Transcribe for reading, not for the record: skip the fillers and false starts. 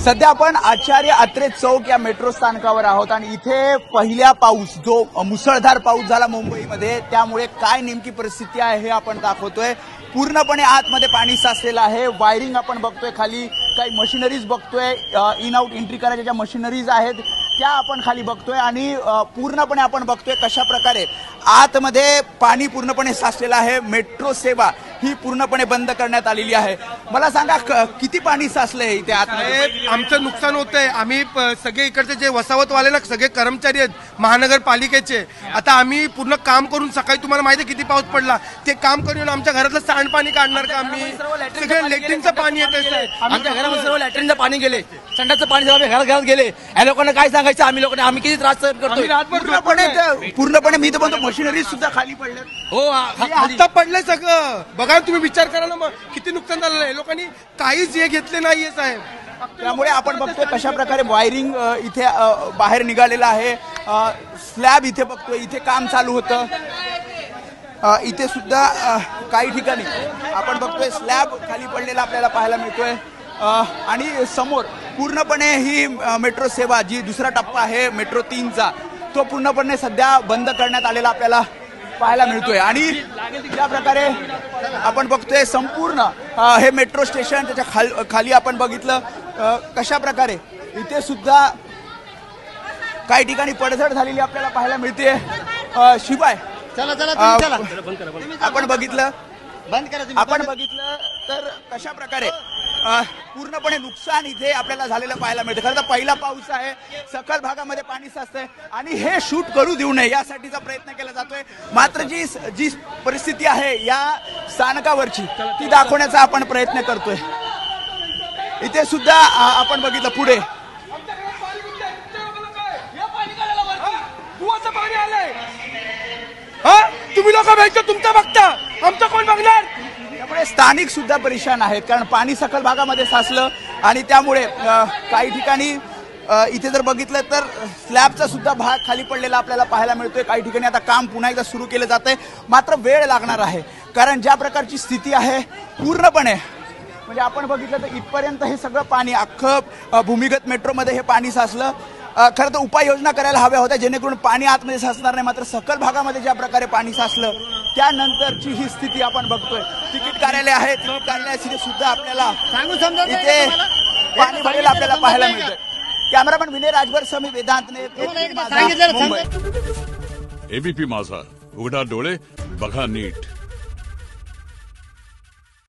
सध्या आपण आचार्य अत्रे चौक या मेट्रो स्थानकावर आहोत आणि इथे पहिला पाऊस जो मुसळधार पाऊस झाला मुंबईमध्ये त्यामुळे काय नेमकी परिस्थिती आहे हे आपण दाखवतोय। पूर्णपणे आतमध्ये पाणी साचलेलं आहे। वायरिंग आपण बघतोय, खाली काही मशिनरीज बघतोय, इन आउट एंट्री करायच्या ज्या मशिनरीज आहेत त्या आपण खाली बघतोय आणि पूर्णपणे आपण बघतोय कशा प्रकारे आतमध्ये पाणी पूर्णपणे साचलेलं आहे। मेट्रो सेवा ही पूर्णपणे बंद करण्यात आलेली आहे। मला सांगा किती पाणी साचलंय इथे आतमध्ये? आमचं नुकसान होतंय। आम्ही सगळे इकडचे जे वसावतवाले ना सगळे कर्मचारी आहेत महानगरपालिकेचे, आता आम्ही पूर्ण काम करून सकाळी तुम्हाला माहिती आहे किती पाऊस पडला, ते काम करून आमच्या घरातलं सांडपाणी काढणार का आम्ही? सगळं लेट्रिनचं पाणी येतंय, आमच्या घरामध्ये सर्व लॅट्रिनचं पाणी गेले, संडासचं पाणी सर्व घरात गेले। या लोकांना काय सांगायचं? आम्ही किती त्रास सहन करतोय। पूर्णपणे मी तर म्हणतो मशिनरी सुद्धा खाली पडल्यात। हो, आता पडलंय सगळं। बघा तुम्ही विचार करा ना, मग किती नुकसान झालेलं आहे। लोकांनी काहीच हे घेतले नाहीये साहेब। त्यामुळे आपण बघतोय कशा प्रकारे वायरिंग इथे बाहेर निघालेलं आहे। स्लॅब इथे बघतोय, इथे काम चालू होतं। इथे सुद्धा काही ठिकाणी आपण बघतोय स्लॅब खाली पडलेला आपल्याला पाहायला मिळतोय आणि समोर पूर्णपणे ही मेट्रो सेवा जी दुसरा टप्पा आहे मेट्रो 3चा तो पूर्णपणे सध्या बंद करण्यात आलेला आपल्याला पाहायला मिळतोय। आणि ज्या प्रकारे आपण बघतोय संपूर्ण हे मेट्रो स्टेशन त्याच्या खाली आपण बघितलं कशा प्रकारे इथे सुद्धा काही ठिकाणी पडझड झालेली आपल्याला पाहायला मिळते। शिवाय आपण बघितलं तर कशा प्रकारे पूर्णपणे नुकसान इथे आपल्याला झालेलं पाहायला मिळतं। खरं तर पहिला पाऊस आहे, सखल भागामध्ये पाणी साचतंय आणि हे शूट करू देऊ नये यासाठीचा प्रयत्न केला जातोय। मात्र जी परिस्थिती आहे या स्थानकावरची ती दाखवण्याचा आपण प्रयत्न करतोय। इथे सुद्धा आपण बघितलं पुढे तुम्ही लोक बघता, तुमचं बघता, आमचं कोण बघणार? त्यामुळे स्थानिक सुद्धा परेशान आहेत, कारण पाणी सखल भागामध्ये साचलं आणि त्यामुळे काही ठिकाणी इथे जर बघितलं तर स्लॅबचा सुद्धा भाग खाली पडलेला आपल्याला पाहायला मिळतोय। काही ठिकाणी आता काम पुन्हा एकदा सुरू केलं जातंय, मात्र वेळ लागणार आहे, कारण ज्या प्रकारची स्थिती आहे पूर्णपणे म्हणजे आपण बघितलं तर इथपर्यंत हे सगळं पाणी अख्खं भूमिगत मेट्रोमध्ये हे पाणी साचलं। खरं तर उपाययोजना करायला हव्या होत्या जेणेकरून पाणी आतमध्ये साचणार नाही, मात्र सखल भागामध्ये ज्या प्रकारे पाणी साचलं त्यानंतरची ही स्थिती आपण बघतोय। तिकीट कार्यालय आहे, तिकीट कार्यालयाची सुद्धा आपल्याला इथे पाणी भरलेलं आपल्याला पाहायला मिळतंय। कॅमेरामॅन विनय राजभर समी वेदांतने एबीपी माझा, उघडा डोळे बघा नीट।